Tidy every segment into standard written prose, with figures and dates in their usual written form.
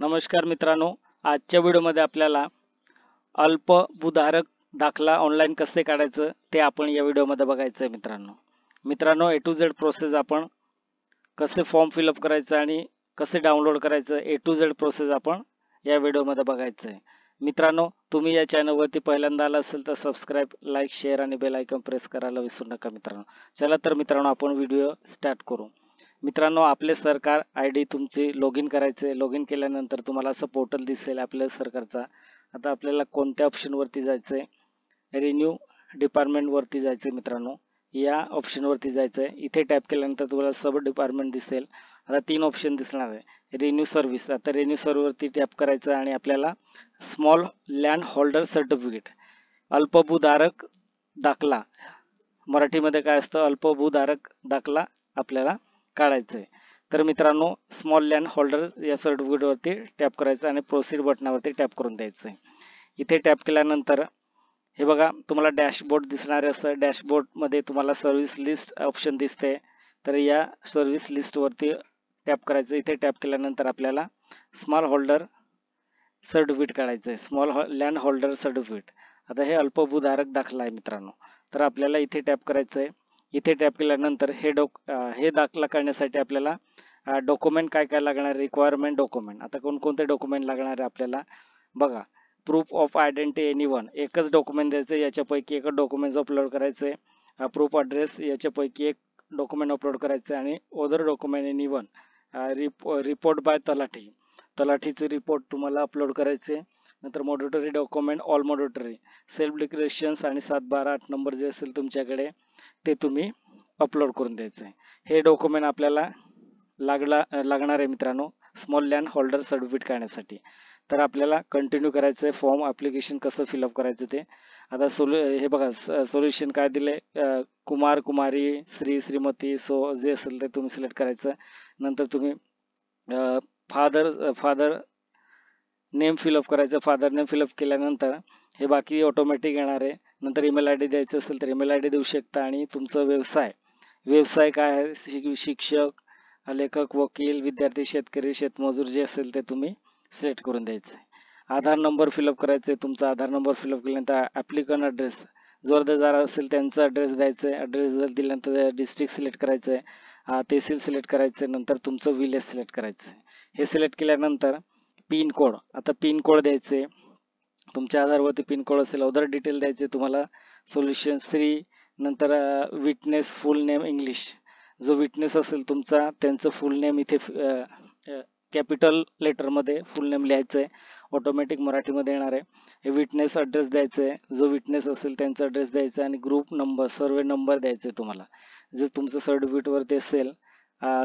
नमस्कार मित्रांनो, आजच्या व्हिडिओमध्ये आपल्याला अल्पभूधारक दाखला ऑनलाईन कसे काढायचं ते आपण या व्हिडिओमध्ये बघायचं आहे मित्रांनो ए टू झेड प्रोसेस आपण कसे फॉर्म फिलअप करायचं आणि कसे डाउनलोड करायचं ए टू झेड प्रोसेस आपण या व्हिडिओमध्ये बघायचं आहे। मित्रांनो, तुम्ही या चॅनलवरती पहिल्यांदा आला असेल तर सबस्क्राईब, लाईक, शेअर आणि बेल आयकॉन प्रेस करायला विसरू नका मित्रांनो। चला तर मित्रांनो, आपण व्हिडिओ स्टार्ट करू। मित्रांनो, आपले सरकार ID तुमचे लॉग इन करायचे। लॉग इन केल्यानंतर तुम्हाला असं पोर्टल दिसेल आपल्या सरकारचा। आता आपल्याला कोणत्या ऑप्शन वरती जायचंय? रिन्यू डिपार्टमेंट वरती जायचंय मित्रांनो। या ऑप्शन वरती जायचंय। इथे टॅप केल्यानंतर तुम्हाला सब डिपार्टमेंट दिसेल। आता तीन ऑप्शन दिसणार आहे। रिन्यू सर्व्हिस, आता रिन्यू सर्व्हिस वरती टॅप करायचं आणि आपल्याला स्मॉल लँड होल्डर सर्टिफिकेट, अल्पभूधारक दाखला, मराठीमध्ये काय असतं, अल्पभूधारक दाखला आपल्याला काढायचं आहे। तर मित्रांनो, स्मॉल लँड होल्डर या सर्टिफिकेट वरती टॅप करायचं आणि प्रोसीड बटनावरती टॅप करून द्यायचं आहे। इथे टॅप केल्यानंतर हे बघा, तुम्हाला डॅशबोर्ड दिसणार आहे। असं डॅशबोर्ड मध्ये तुम्हाला सर्व्हिस लिस्ट ऑप्शन दिसते। तर या सर्व्हिस लिस्ट वरती टॅप करायचं। इथे टॅप केल्यानंतर आपल्याला स्मॉल होल्डर सर्टिफिकेट काढायचं आहे, स्मॉल लँड होल्डर सर्टिफिकेट। आता हे अल्पभूधारक दाखला आहे मित्रांनो। तर आपल्याला इथे टॅप करायचं आहे। इथे टॅप केल्यानंतर हे दाखला काढण्यासाठी आपल्याला डॉक्युमेंट काय काय लागणार, रिक्वायरमेंट डॉक्युमेंट। आता कोणकोणते डॉक्युमेंट लागणार आहे आपल्याला बघा। प्रूफ ऑफ आयडेंटिटी एनीवन, एकच डॉक्युमेंट द्यायचं, याच्यापैकी एक डॉक्युमेंट अपलोड करायचे। प्रूफ ॲड्रेस, याच्यापैकी एक डॉक्युमेंट अपलोड करायचं आणि other document anyone, report by तलाठी, तलाठीचे रिपोर्ट तुम्हाला अपलोड करायचे। नंतर मॉडिटरी डॉक्युमेंट, ऑल मॉडिटरी, सेल्फ डिक्लेरेशन्स आणि 7/12/8 नंबर जे असेल तुमच्याकडे ते तुम्ही अपलोड करून द्यायचं आहे। हे डॉक्युमेंट आपल्याला लागणार आहे मित्रांनो स्मॉल लँड होल्डर सर्टिफिकेट काढण्यासाठी। तर आपल्याला कंटिन्यू करायचं आहे फॉर्म ॲप्लिकेशन कसं फिलअप करायचं ते। आता हे बघा, सोल्युशन काय दिले, कुमार, कुमारी, श्री, श्रीमती, सो जे असेल ते तुम्ही सिलेक्ट करायचं। नंतर तुम्ही फादर नेम फिलअप करायचं। फादर नेम फिलअप केल्यानंतर हे बाकी ऑटोमॅटिक येणार आहे। नंतर ईमेल ID द्यायचं असेल तर ईमेल ID देऊ शकता। आणि तुमचं व्यवसाय काय आहे, शिक्षक, लेखक, वकील, विद्यार्थी, शेतकरी, शेतमजूर जे असेल ते तुम्ही सिलेक्ट करून द्यायचं आहे। आधार नंबर फिलअप करायचं आहे। तुमचा आधार नंबर फिलअप केल्यानंतर ॲप्लिकंट ॲड्रेस, जो अर्जदार असेल त्यांचा ॲड्रेस द्यायचा आहे। ॲड्रेस दिल्यानंतर डिस्ट्रिक्ट सिलेक्ट करायचं आहे, तहसील सिलेक्ट करायचं आहे। नंतर तुमचं विलेज सिलेक्ट करायचं आहे। हे सिलेक्ट केल्यानंतर पिन कोड, आता पिन कोड द्यायचे। तुमच्या आधारवरती पिन कोड असेल, अदर डिटेल द्यायचे तुम्हाला, सोल्युशन 3, नंतर विटनेस फुल नेम इंग्लिश, जो विटनेस असेल तुमचा त्यांचं फुल नेम इथे कॅपिटल लेटरमध्ये फुल नेम लिहायचं आहे, ऑटोमॅटिक मराठीमध्ये येणार आहे। हे विटनेस ॲड्रेस द्यायचं आहे, जो विटनेस असेल त्यांचा ॲड्रेस द्यायचा आणि ग्रुप नंबर, सर्वे नंबर द्यायचे तुम्हाला। जे तुमचं सर्टिफिकेटवरती असेल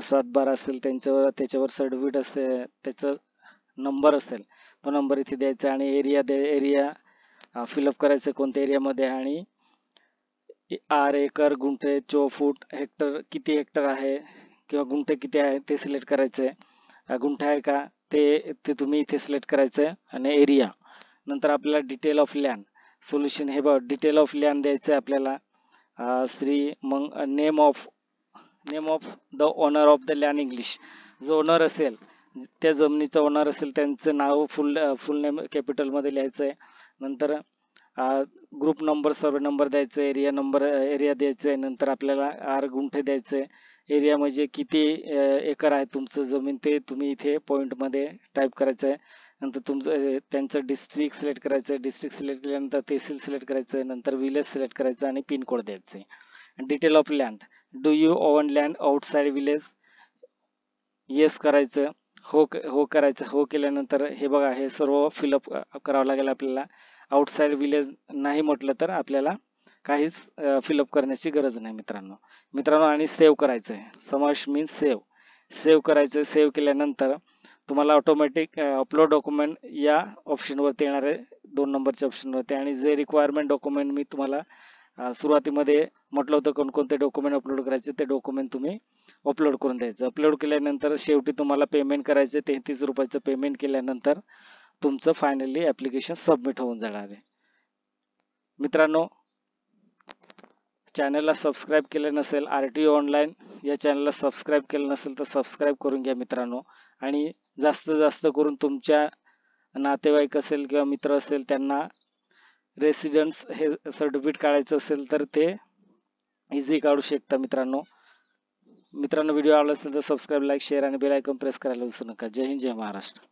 7/12 असेल त्याच्यावर सर्टिफिकेट असेल त्याचं नंबर असेल तो नंबर इथे द्यायचा आणि एरिया फिलअप करायचं कोणत्या एरियामध्ये, आणि एकर, गुंठे, चौफूट, हेक्टर किती हेक्टर आहे किंवा गुंठे किती आहे ते सिलेक्ट करायचं आहे। गुंठा आहे का ते तुम्ही इथे सिलेक्ट करायचं आहे आणि एरिया। नंतर आपल्याला डिटेल ऑफ लँड, सोल्युशन हे बघ, डिटेल ऑफ लँड द्यायचं आहे आपल्याला, मग name of the owner of the land English, जो ओनर असेल त्या जमिनीचा ओनर असेल त्यांचं नाव फुल नेम कॅपिटलमध्ये लिहायचं आहे। नंतर ग्रुप नंबर, सर्वे नंबर द्यायचं, एरिया द्यायचं आहे। नंतर आपल्याला गुंठे द्यायचे, एरिया म्हणजे किती एकर आहे तुमचं जमीन ते तुम्ही इथे पॉईंटमध्ये टाईप करायचं आहे। नंतर तुमचं त्यांचं डिस्ट्रिक्ट सिलेक्ट करायचं आहे, डिस्ट्रिक्ट सिलेक्ट केल्यानंतर तहसील सिलेक्ट करायचं आहे, नंतर विलेज सिलेक्ट करायचं आणि पिन कोड द्यायचं आहे। Detail of land, do you on land outside village, yes करायचं, हो करायचं। हो केल्यानंतर हे बघा, हे सर्व फिलअप करावं लागेल आपल्याला। आउटसाइड विलेज नाही म्हटलं तर आपल्याला काहीच फिलअप करण्याची गरज नाही मित्रांनो। आणि सेव्ह करायचं आहे, समावेश मीन्स सेव्ह करायचं। सेव्ह केल्यानंतर तुम्हाला ऑटोमॅटिक अपलोड डॉक्युमेंट या ऑप्शनवरती येणार आहे, 2 नंबरच्या ऑप्शनवरती। आणि जे रिक्वायरमेंट डॉक्युमेंट मी तुम्हाला सुरुवातीमध्ये म्हटलं होतं कोणकोणते डॉक्युमेंट अपलोड करायचे, ते डॉक्युमेंट तुम्ही अपलोड करून द्यायचं। अपलोड केल्यानंतर शेवटी तुम्हाला पेमेंट करायचे, 33 रुपयाचं पेमेंट केल्यानंतर तुमचं फायनली ॲप्लिकेशन सबमिट होऊन जाणार आहे। मित्रांनो, चॅनलला सबस्क्राईब केलं नसेल, RTO ऑनलाईन या चॅनलला सबस्क्राईब केलं नसेल तर सबस्क्राईब करून घ्या मित्रांनो. आणि जास्तीत जास्त करून तुमच्या नातेवाईक असेल किंवा मित्र असेल त्यांना रेसिडेंट्स हे सर्टिफिकेट काढायचं असेल तर ते इझी काढू शकता मित्रांनो. व्हिडिओ आवडला असेल तर सबस्क्राईब, लाईक, शेअर आणि बेल आयकॉन प्रेस करायला विसरू नका. जय हिंद, जय महाराष्ट्र.